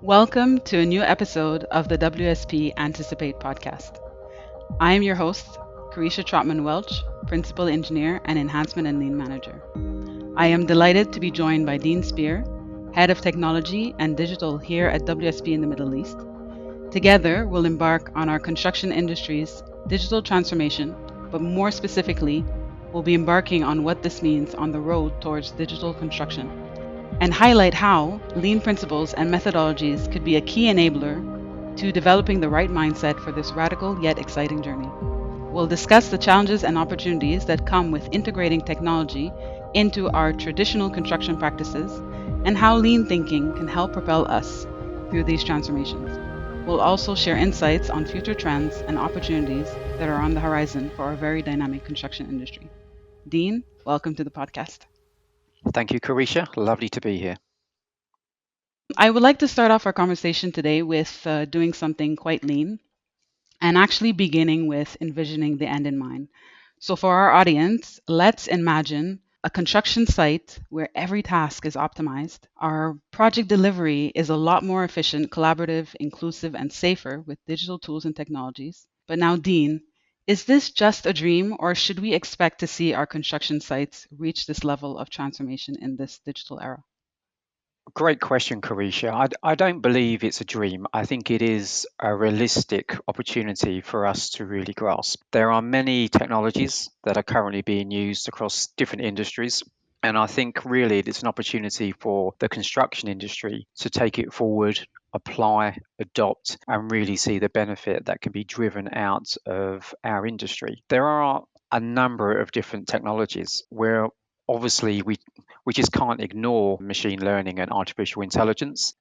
Welcome to a new episode of the WSP Anticipate Podcast. I am your host, Karisha Trotman-Welch, Principal Engineer and Enhancement and Lean Manager. I am delighted to be joined by Dean Speer, Head of Technology and Digital here at WSP in the Middle East. Together, we'll embark on our construction industry's digital transformation, but more specifically, we'll be embarking on what this means on the road towards digital construction, and highlight how lean principles and methodologies could be a key enabler to developing the right mindset for this radical yet exciting journey. We'll discuss the challenges and opportunities that come with integrating technology into our traditional construction practices and how lean thinking can help propel us through these transformations. We'll also share insights on future trends and opportunities that are on the horizon for our very dynamic construction industry. Dean, welcome to the podcast. Thank you, Karisha. Lovely to be here. I would like to start off our conversation today with doing something quite lean and actually beginning with envisioning the end in mind. So, for our audience, let's imagine a construction site where every task is optimized. Our project delivery is a lot more efficient, collaborative, inclusive, and safer with digital tools and technologies. But now, Dean, is this just a dream, or should we expect to see our construction sites reach this level of transformation in this digital era? Great question, Karisha. I don't believe it's a dream. I think it is a realistic opportunity for us to really grasp. There are many technologies that are currently being used across different industries. And I think really it's an opportunity for the construction industry to take it forward, apply, adopt, and really see the benefit that can be driven out of our industry. There are a number of different technologies where obviously we just can't ignore machine learning and artificial intelligence.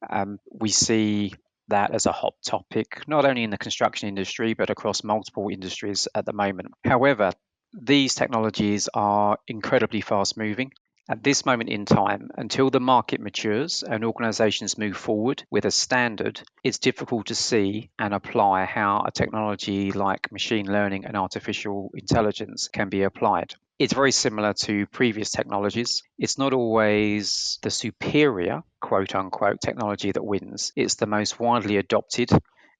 We see that as a hot topic, not only in the construction industry, but across multiple industries at the moment. However, these technologies are incredibly fast moving. At this moment in time, until the market matures and organizations move forward with a standard, it's difficult to see and apply how a technology like machine learning and artificial intelligence can be applied. It's very similar to previous technologies. It's not always the superior, quote unquote, technology that wins. It's the most widely adopted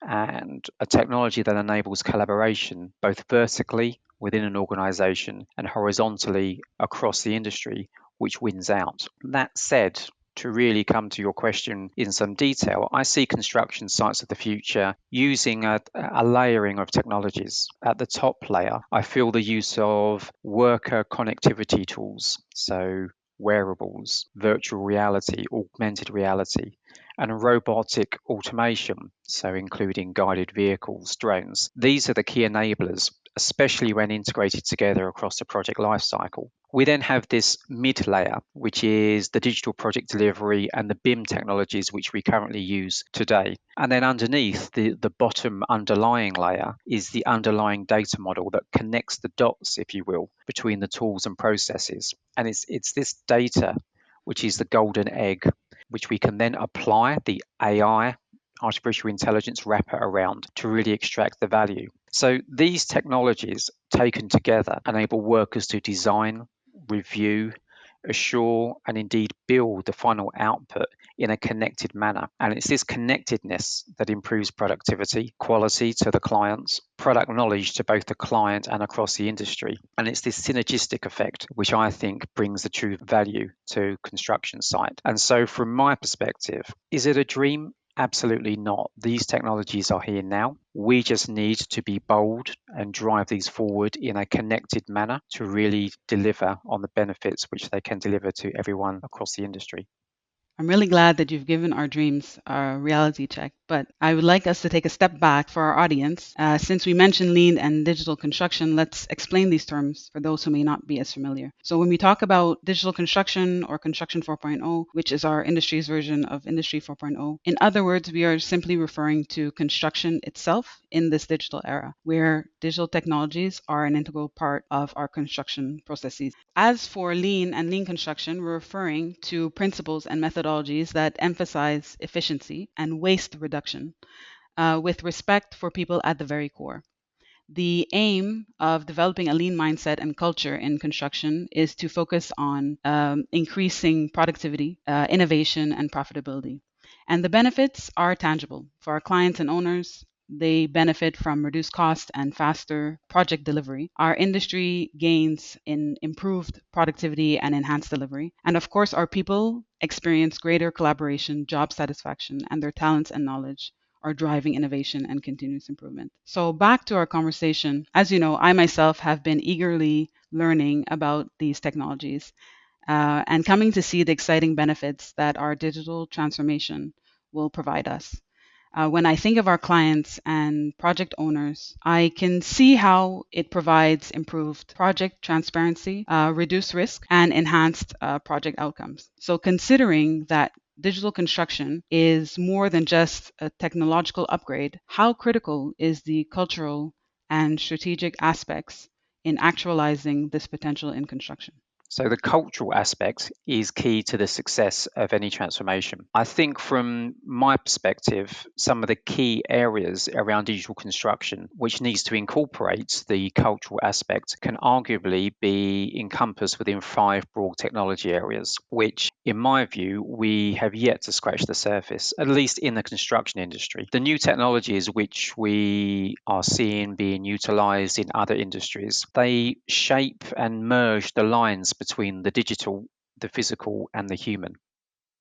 and a technology that enables collaboration both vertically within an organization and horizontally across the industry, which wins out. That said, to really come to your question in some detail, I see construction sites of the future using a layering of technologies. At the top layer, I feel the use of worker connectivity tools, so wearables, virtual reality, augmented reality, and robotic automation, so including guided vehicles, drones. These are the key enablers, especially when integrated together across the project lifecycle. We then have this mid layer, which is the digital project delivery and the BIM technologies which we currently use today. And then underneath, the bottom underlying layer is the underlying data model that connects the dots, if you will, between the tools and processes. And it's this data which is the golden egg, which we can then apply the AI, artificial intelligence wrapper around to really extract the value. So these technologies taken together enable workers to design, review, assure, and indeed build the final output in a connected manner. And it's this connectedness that improves productivity, quality to the clients, product knowledge to both the client and across the industry. And it's this synergistic effect, which I think brings the true value to construction site. And so from my perspective, is it a dream? Absolutely not. These technologies are here now. We just need to be bold and drive these forward in a connected manner to really deliver on the benefits which they can deliver to everyone across the industry. I'm really glad that you've given our dreams a reality check, but I would like us to take a step back for our audience. Since we mentioned lean and digital construction, let's explain these terms for those who may not be as familiar. So when we talk about digital construction or construction 4.0, which is our industry's version of industry 4.0, in other words, we are simply referring to construction itself in this digital era, where digital technologies are an integral part of our construction processes. As for lean and lean construction, we're referring to principles and methodologies that emphasize efficiency and waste reduction with respect for people at the very core. The aim of developing a lean mindset and culture in construction is to focus on increasing productivity, innovation, and profitability. And the benefits are tangible. For our clients and owners, they benefit from reduced cost and faster project delivery. Our industry gains in improved productivity and enhanced delivery. And of course, our people experience greater collaboration, job satisfaction, and their talents and knowledge are driving innovation and continuous improvement. So, back to our conversation. As you know, I myself have been eagerly learning about these technologies and coming to see the exciting benefits that our digital transformation will provide us. When I think of our clients and project owners, I can see how it provides improved project transparency, reduced risk, and enhanced project outcomes. So, considering that digital construction is more than just a technological upgrade, how critical is the cultural and strategic aspects in actualizing this potential in construction? So, the cultural aspect is key to the success of any transformation. I think, from my perspective, some of the key areas around digital construction, which needs to incorporate the cultural aspect, can arguably be encompassed within 5 broad technology areas, which, in my view, we have yet to scratch the surface, at least in the construction industry. The new technologies which we are seeing being utilized in other industries, they shape and merge the lines between the digital, the physical, and the human.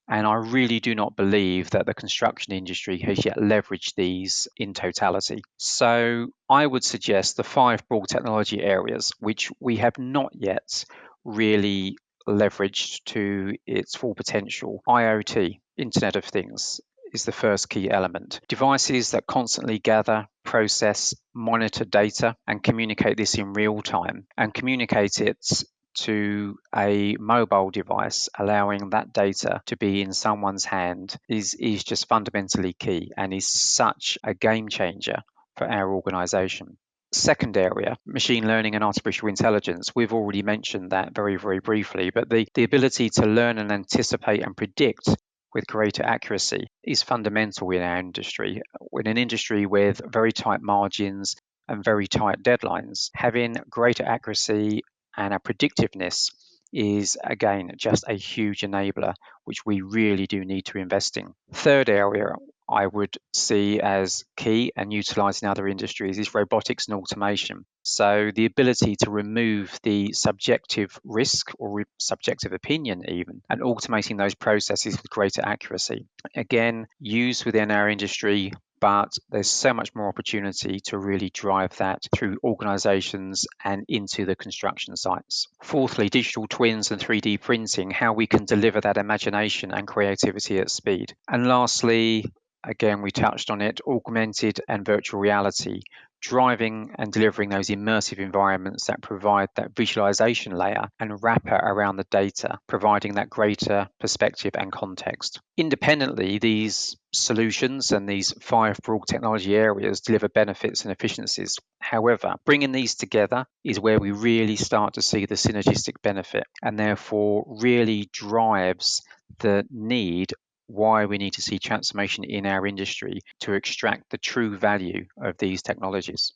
And I really do not believe that the construction industry has yet leveraged these in totality. So I would suggest the 5 broad technology areas, which we have not yet really leveraged to its full potential. IoT, Internet of Things, is the first key element. Devices that constantly gather, process, monitor data, and communicate this in real time, and communicate it to a mobile device, allowing that data to be in someone's hand is just fundamentally key and is such a game changer for our organization. Second area, machine learning and artificial intelligence. We've already mentioned that very, very briefly, but the ability to learn and anticipate and predict with greater accuracy is fundamental in our industry. In an industry with very tight margins and very tight deadlines, having greater accuracy and our predictiveness is, again, just a huge enabler, which we really do need to invest in. Third area I would see as key and utilized in other industries is robotics and automation. So the ability to remove the subjective risk or subjective opinion even, and automating those processes with greater accuracy. Again, used within our industry, but there's so much more opportunity to really drive that through organizations and into the construction sites. Fourthly, digital twins and 3D printing, how we can deliver that imagination and creativity at speed. And lastly, again, we touched on it, augmented and virtual reality, driving and delivering those immersive environments that provide that visualization layer and wrapper around the data, providing that greater perspective and context. Independently, these solutions and these 5 broad technology areas deliver benefits and efficiencies. However, bringing these together is where we really start to see the synergistic benefit, and therefore really drives the need why we need to see transformation in our industry to extract the true value of these technologies.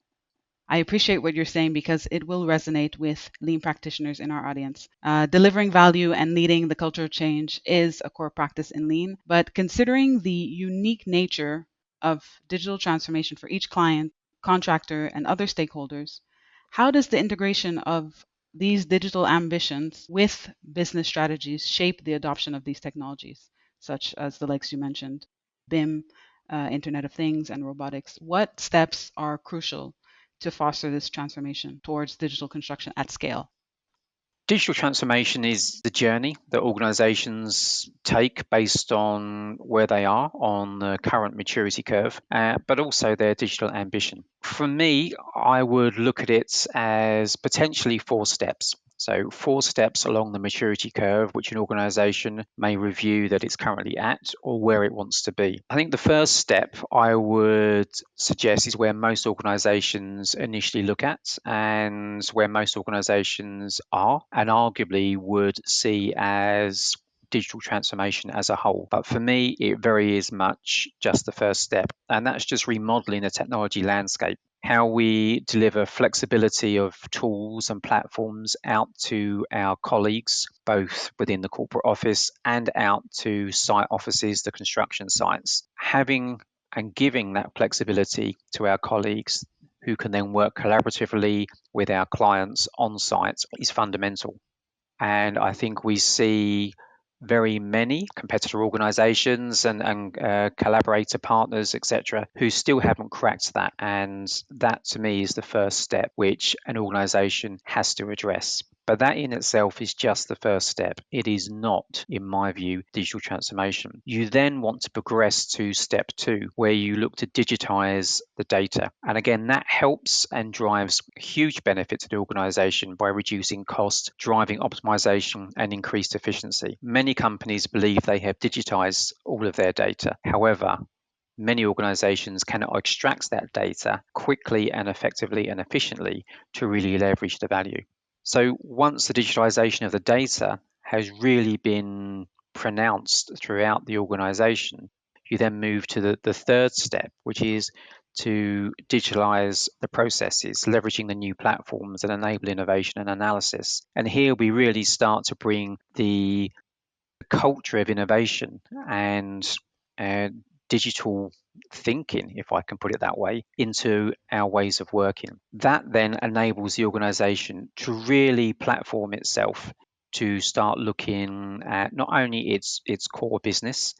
I appreciate what you're saying because it will resonate with lean practitioners in our audience. Delivering value and leading the culture change is a core practice in lean, but considering the unique nature of digital transformation for each client, contractor, and other stakeholders, how does the integration of these digital ambitions with business strategies shape the adoption of these technologies, such as the likes you mentioned, BIM, Internet of Things, and robotics? What steps are crucial to foster this transformation towards digital construction at scale? Digital transformation is the journey that organizations take based on where they are on the current maturity curve, but also their digital ambition. For me, I would look at it as potentially 4 steps. So, 4 steps along the maturity curve, which an organization may review that it's currently at or where it wants to be. I think the first step I would suggest is where most organizations initially look at and where most organizations are, and arguably would see as digital transformation as a whole. But for me, it very is much just the first step, and that's just remodeling the technology landscape. how we deliver flexibility of tools and platforms out to our colleagues, both within the corporate office and out to site offices, the construction sites. Having and giving that flexibility to our colleagues who can then work collaboratively with our clients on site is fundamental. And I think we see very many competitor organizations and collaborator partners, etc., who still haven't cracked that. And that to me is the first step which an organization has to address. But that in itself is just the first step. It is not, in my view, digital transformation. You then want to progress to step two, where you look to digitize the data. And again, that helps and drives huge benefit to the organization by reducing cost, driving optimization, and increased efficiency. Many companies believe they have digitized all of their data. However, many organizations cannot extract that data quickly and effectively and efficiently to really leverage the value. So once the digitalization of the data has really been pronounced throughout the organization, you then move to the third step, which is to digitalize the processes, leveraging the new platforms and enable innovation and analysis. And here we really start to bring the culture of innovation and digital thinking, if I can put it that way, into our ways of working. That then enables the organization to really platform itself to start looking at not only its core business,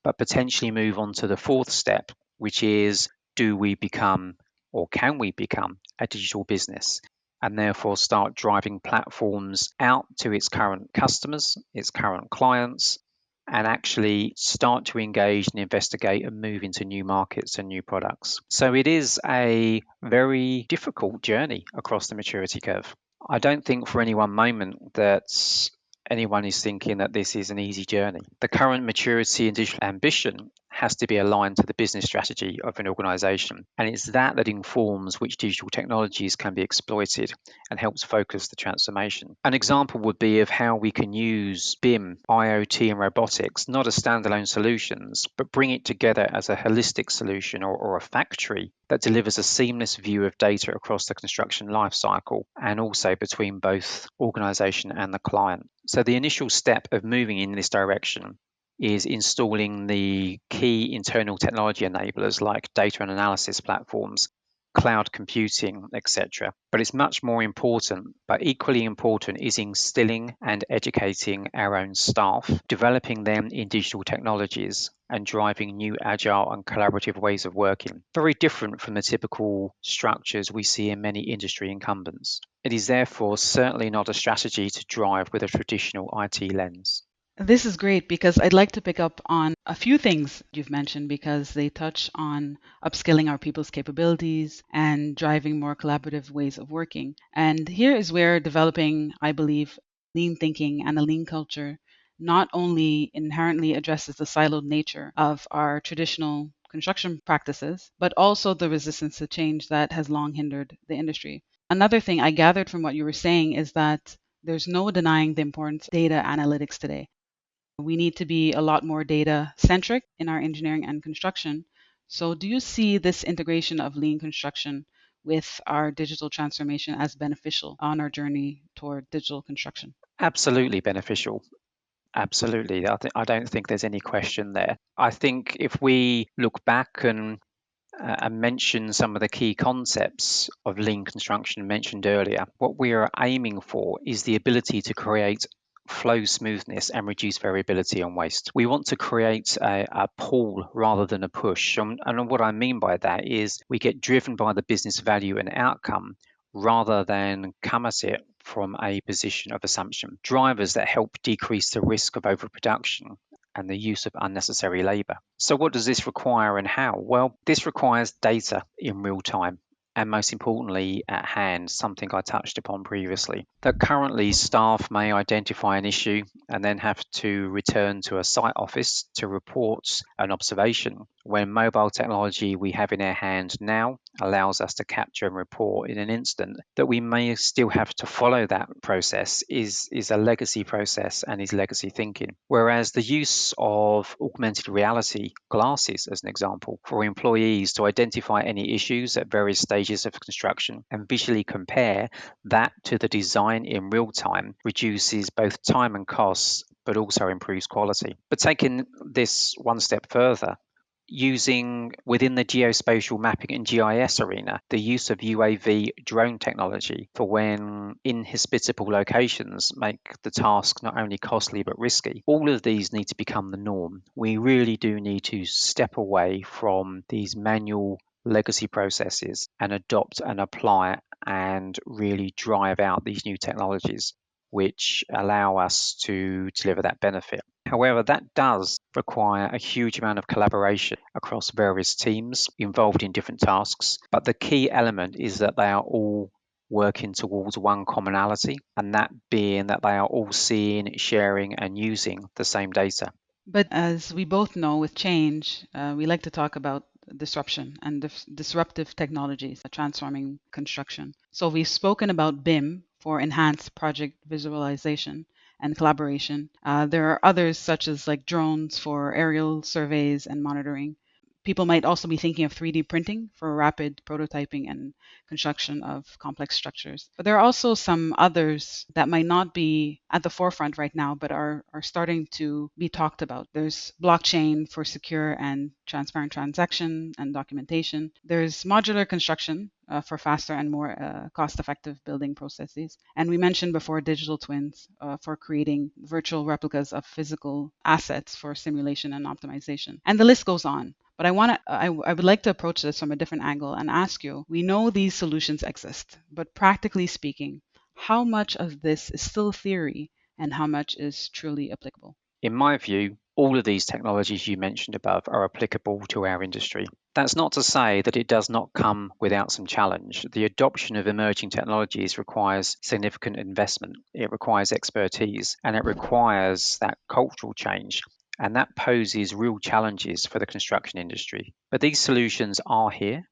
but potentially move on to the fourth step, which is, do we become or can we become a digital business? And therefore start driving platforms out to its current customers, its current clients, and actually start to engage and investigate and move into new markets and new products. So it is a very difficult journey across the maturity curve. I don't think for any one moment that anyone is thinking that this is an easy journey. The current maturity and digital ambition has to be aligned to the business strategy of an organization. And it's that that informs which digital technologies can be exploited and helps focus the transformation. An example would be of how we can use BIM, IoT, and robotics, not as standalone solutions, but bring it together as a holistic solution or a factory that delivers a seamless view of data across the construction lifecycle and also between both organization and the client. So the initial step of moving in this direction is installing the key internal technology enablers like data and analysis platforms, cloud computing, etc. But it's much more important, but equally important, is instilling and educating our own staff, developing them in digital technologies, and driving new agile and collaborative ways of working. Very different from the typical structures we see in many industry incumbents. It is therefore certainly not a strategy to drive with a traditional IT lens. This is great because I'd like to pick up on a few things you've mentioned because they touch on upskilling our people's capabilities and driving more collaborative ways of working. And here is where developing, I believe, lean thinking and a lean culture not only inherently addresses the siloed nature of our traditional construction practices, but also the resistance to change that has long hindered the industry. Another thing I gathered from what you were saying is that there's no denying the importance of data analytics today. We need to be a lot more data centric in our engineering and construction. So, do you see this integration of lean construction with our digital transformation as beneficial on our journey toward digital construction? Absolutely beneficial. Absolutely. I don't think there's any question there. I think if we look back and mention some of the key concepts of lean construction mentioned earlier, what we are aiming for is the ability to create flow smoothness and reduce variability and waste. We want to create a pull rather than a push. And what I mean by that is we get driven by the business value and outcome rather than come at it from a position of assumption. Drivers that help decrease the risk of overproduction and the use of unnecessary labor. So what does this require and how? Well, this requires data in real time and most importantly at hand, something I touched upon previously. That currently staff may identify an issue and then have to return to a site office to report an observation, when mobile technology we have in our hand now allows us to capture and report in an instant. That we may still have to follow that process is a legacy process and is legacy thinking. Whereas the use of augmented reality glasses, as an example, for employees to identify any issues at various stages stages of construction and visually compare that to the design in real time reduces both time and costs, but also improves quality. But taking this one step further, using within the geospatial mapping and GIS arena, the use of UAV drone technology for when inhospitable locations make the task not only costly but risky. All of these need to become the norm. We really do need to step away from these manual legacy processes and adopt and apply and really drive out these new technologies which allow us to deliver that benefit. However, that does require a huge amount of collaboration across various teams involved in different tasks. But the key element is that they are all working towards one commonality, and that being that they are all seeing, sharing, and using the same data. But as we both know, with change, we like to talk about disruption and disruptive technologies transforming construction. So we've spoken about BIM for enhanced project visualization and collaboration. There are others such as like drones for aerial surveys and monitoring. People might also be thinking of 3D printing for rapid prototyping and construction of complex structures. But there are also some others that might not be at the forefront right now, but are starting to be talked about. There's blockchain for secure and transparent transaction and documentation. There's modular construction for faster and more cost-effective building processes. And we mentioned before digital twins for creating virtual replicas of physical assets for simulation and optimization. And the list goes on. But I would like to approach this from a different angle and ask you, we know these solutions exist, but practically speaking, how much of this is still theory and how much is truly applicable? In my view, all of these technologies you mentioned above are applicable to our industry. That's not to say that it does not come without some challenge. The adoption of emerging technologies requires significant investment, it requires expertise, and it requires that cultural change. And that poses real challenges for the construction industry. But these solutions are here,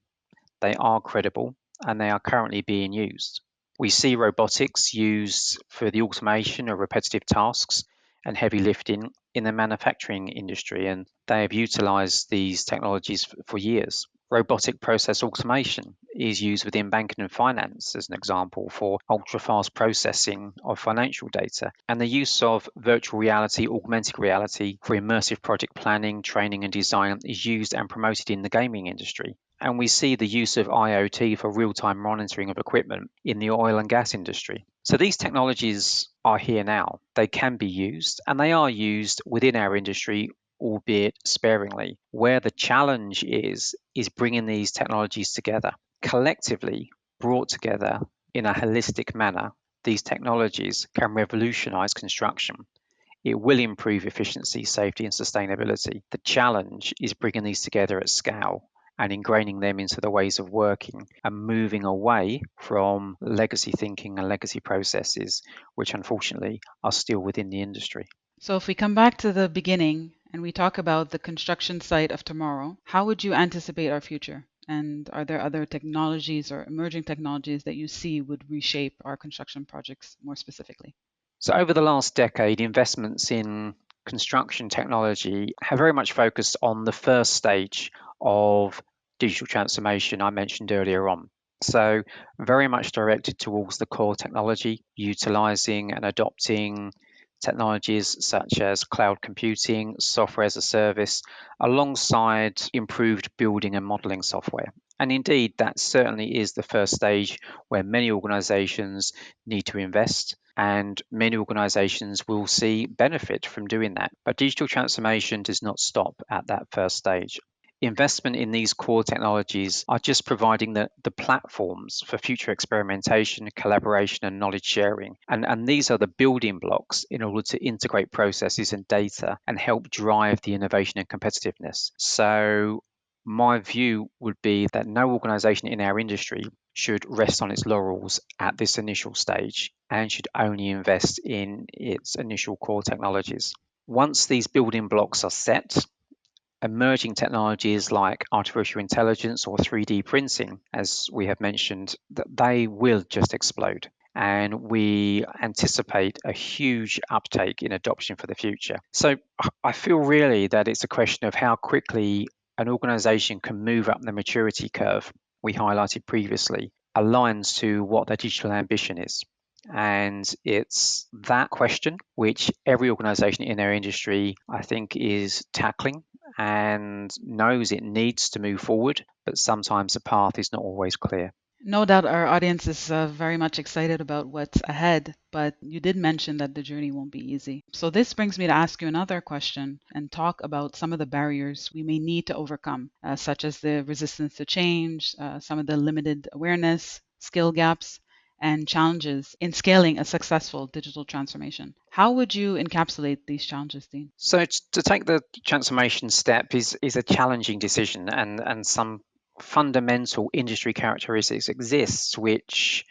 they are credible, and they are currently being used. We see robotics used for the automation of repetitive tasks and heavy lifting in the manufacturing industry, and they have utilized these technologies for years. Robotic process automation is used within banking and finance, as an example, for ultra fast processing of financial data. And the use of virtual reality, augmented reality for immersive project planning, training, and design is used and promoted in the gaming industry. And we see the use of IoT for real time monitoring of equipment in the oil and gas industry. So these technologies are here now. They can be used, and they are used within our industry, albeit sparingly. Where the challenge is bringing these technologies together. Collectively brought together in a holistic manner, these technologies can revolutionize construction. It will improve efficiency, safety, and sustainability. The challenge is bringing these together at scale and ingraining them into the ways of working and moving away from legacy thinking and legacy processes, which unfortunately are still within the industry. So if we come back to the beginning and we talk about the construction site of tomorrow, how would you anticipate our future? And are there other technologies or emerging technologies that you see would reshape our construction projects more specifically? So, over the last decade, investments in construction technology have very much focused on the first stage of digital transformation I mentioned earlier on. So, very much directed towards the core technology, utilizing and adopting technologies such as cloud computing, software as a service, alongside improved building and modeling software. And indeed, that certainly is the first stage where many organizations need to invest, and many organizations will see benefit from doing that. But digital transformation does not stop at that first stage. Investment in these core technologies are just providing the platforms for future experimentation, collaboration, and knowledge sharing. And these are the building blocks in order to integrate processes and data and help drive the innovation and competitiveness. So, my view would be that no organization in our industry should rest on its laurels at this initial stage and should only invest in its initial core technologies. Once these building blocks are set, emerging technologies like artificial intelligence or 3D printing, as we have mentioned, that they will just explode. And we anticipate a huge uptake in adoption for the future. So I feel really that it's a question of how quickly an organization can move up the maturity curve we highlighted previously aligns to what their digital ambition is. And it's that question which every organization in their industry, I think, is tackling and knows it needs to move forward, but sometimes the path is not always clear. No doubt our audience is very much excited about what's ahead, but you did mention that the journey won't be easy. So, this brings me to ask you another question and talk about some of the barriers we may need to overcome, such as the resistance to change, some of the limited awareness, skill gaps, and challenges in scaling a successful digital transformation. How would you encapsulate these challenges, Dean? So, to take the transformation step is a challenging decision, and some fundamental industry characteristics exist which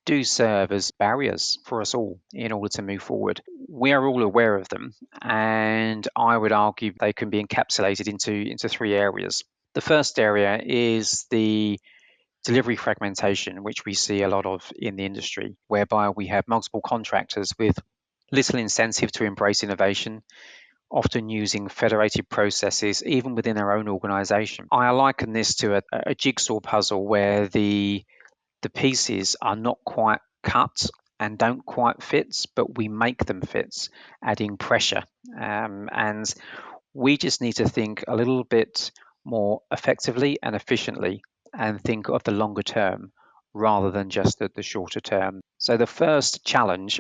do serve as barriers for us all in order to move forward. We are all aware of them, and I would argue they can be encapsulated into three areas. The first area is the delivery fragmentation, which we see a lot of in the industry, whereby we have multiple contractors with little incentive to embrace innovation, often using federated processes even within their own organization. I liken this to a jigsaw puzzle where the pieces are not quite cut and don't quite fit, but we make them fit, adding pressure. And we just need to think a little bit more effectively and efficiently and think of the longer term rather than just the shorter term. So, the first challenge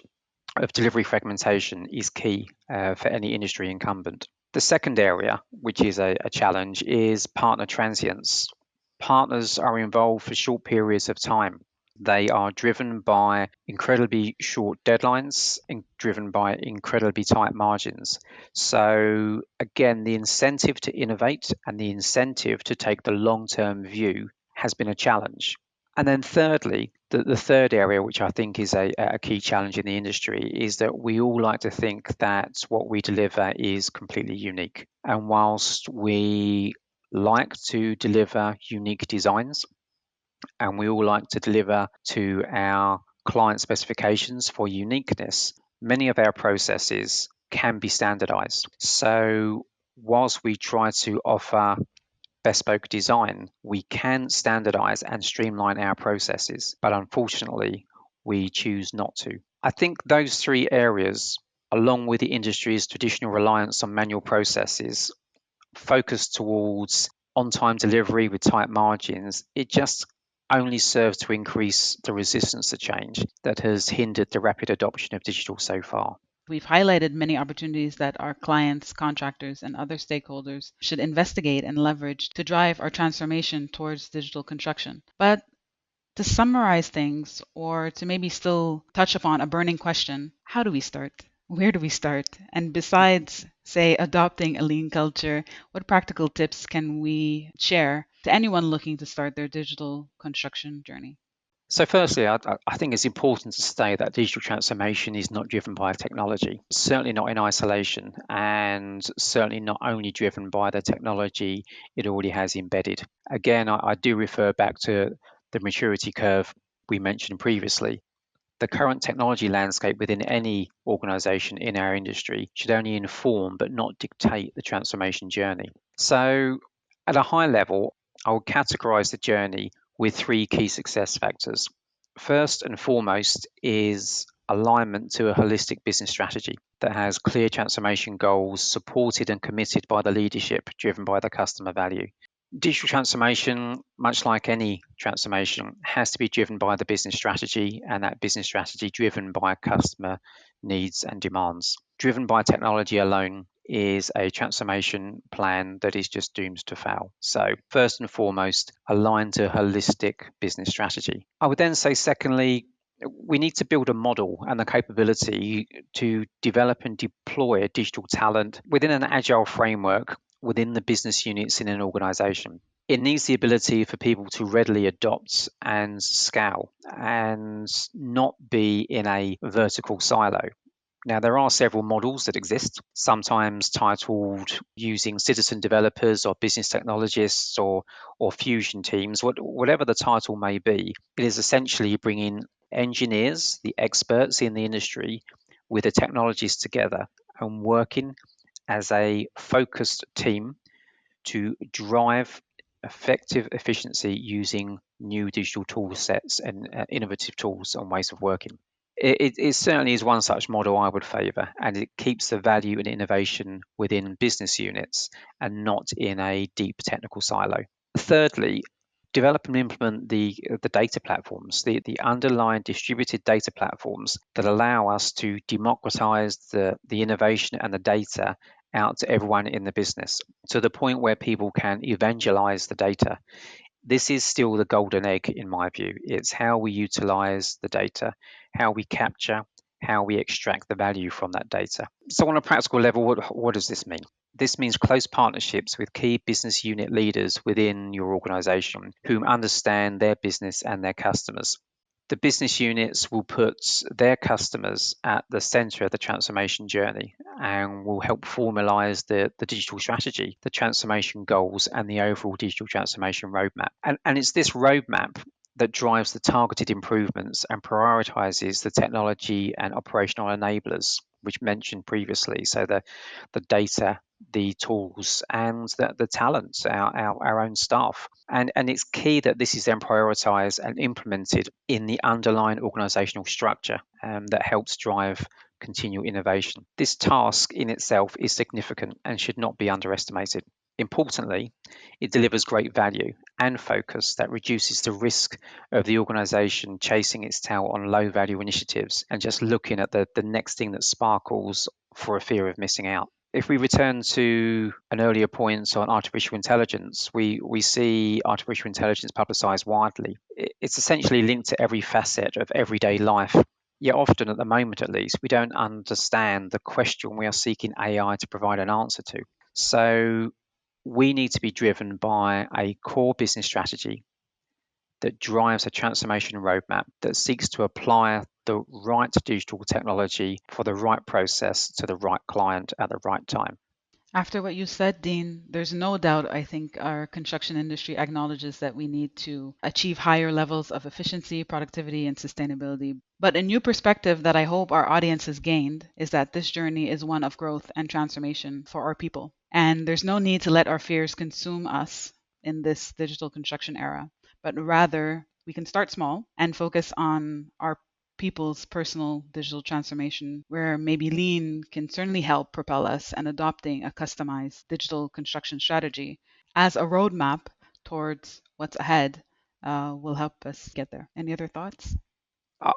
of delivery fragmentation is key for any industry incumbent. The second area, which is a challenge, is partner transience. Partners are involved for short periods of time. They are driven by incredibly short deadlines and driven by incredibly tight margins. So, again, the incentive to innovate and the incentive to take the long term view has been a challenge. And then, thirdly, the third area, which I think is a key challenge in the industry, is that we all like to think that what we deliver is completely unique. And whilst we like to deliver unique designs, and we all like to deliver to our client specifications for uniqueness, many of our processes can be standardized. So, whilst we try to offer bespoke design, we can standardize and streamline our processes, but unfortunately, we choose not to. I think those three areas, along with the industry's traditional reliance on manual processes, focused towards on time delivery with tight margins, it just only serves to increase the resistance to change that has hindered the rapid adoption of digital so far. We've highlighted many opportunities that our clients, contractors, and other stakeholders should investigate and leverage to drive our transformation towards digital construction. But to summarize things, or to maybe still touch upon a burning question, how do we start? Where do we start? And besides, say, adopting a lean culture, what practical tips can we share to anyone looking to start their digital construction journey? So, firstly, I think it's important to state that digital transformation is not driven by technology, certainly not in isolation, and certainly not only driven by the technology it already has embedded. Again, I do refer back to the maturity curve we mentioned previously. The current technology landscape within any organization in our industry should only inform but not dictate the transformation journey. So, at a high level, I would categorize the journey with three key success factors. First and foremost is alignment to a holistic business strategy that has clear transformation goals supported and committed by the leadership driven by the customer value. Digital transformation, much like any transformation, has to be driven by the business strategy, and that business strategy driven by customer needs and demands. Driven by technology alone is a transformation plan that is just doomed to fail. So, first and foremost, align to a holistic business strategy. I would then say, secondly, we need to build a model and the capability to develop and deploy digital talent within an agile framework within the business units in an organization. It needs the ability for people to readily adopt and scale and not be in a vertical silo. Now, there are several models that exist, sometimes titled using citizen developers or business technologists or fusion teams, whatever the title may be. It is essentially bringing engineers, the experts in the industry, with the technologists together and working as a focused team to drive effective efficiency using new digital tool sets and innovative tools and ways of working. It certainly is one such model I would favour, and it keeps the value and innovation within business units and not in a deep technical silo. Thirdly, develop and implement the data platforms, the underlying distributed data platforms that allow us to democratize the innovation and the data out to everyone in the business to the point where people can evangelize the data. This is still the golden egg in my view. It's how we utilize the data, how we capture, how we extract the value from that data. So, on a practical level, what does this mean? This means close partnerships with key business unit leaders within your organization who understand their business and their customers. The business units will put their customers at the center of the transformation journey and will help formalize the digital strategy, the transformation goals, and the overall digital transformation roadmap. And it's this roadmap that drives the targeted improvements and prioritizes the technology and operational enablers, which mentioned previously. So the data, the tools, and the talents, our own staff. And it's key that this is then prioritized and implemented in the underlying organizational structure that helps drive continual innovation. This task in itself is significant and should not be underestimated. Importantly, it delivers great value and focus that reduces the risk of the organization chasing its tail on low value initiatives and just looking at the next thing that sparkles for a fear of missing out. If we return to an earlier point on artificial intelligence, we see artificial intelligence publicized widely. It's essentially linked to every facet of everyday life. Yet often, at the moment at least, we don't understand the question we are seeking AI to provide an answer to. So we need to be driven by a core business strategy that drives a transformation roadmap that seeks to apply the right digital technology for the right process to the right client at the right time. After what you said, Dean, there's no doubt I think our construction industry acknowledges that we need to achieve higher levels of efficiency, productivity, and sustainability. But a new perspective that I hope our audience has gained is that this journey is one of growth and transformation for our people. And there's no need to let our fears consume us in this digital construction era, but rather we can start small and focus on our people's personal digital transformation, where maybe lean can certainly help propel us, and adopting a customized digital construction strategy as a roadmap towards what's ahead will help us get there. Any other thoughts?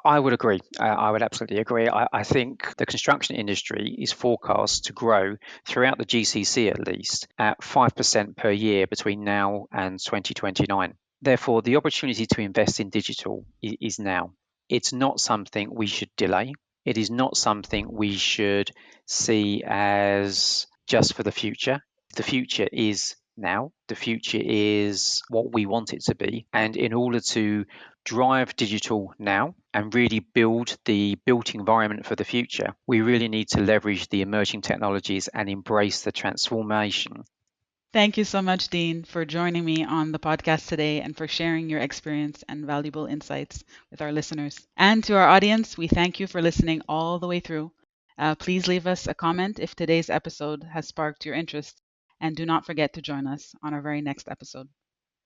I would agree. I would absolutely agree. I think the construction industry is forecast to grow throughout the GCC at least at 5% per year between now and 2029. Therefore, the opportunity to invest in digital is now. It's not something we should delay. It is not something we should see as just for the future. The future is now. The future is what we want it to be. And in order to drive digital now and really build the built environment for the future, we really need to leverage the emerging technologies and embrace the transformation. Thank you so much, Dean, for joining me on the podcast today and for sharing your experience and valuable insights with our listeners. And to our audience, we thank you for listening all the way through. Please leave us a comment if today's episode has sparked your interest, and do not forget to join us on our very next episode.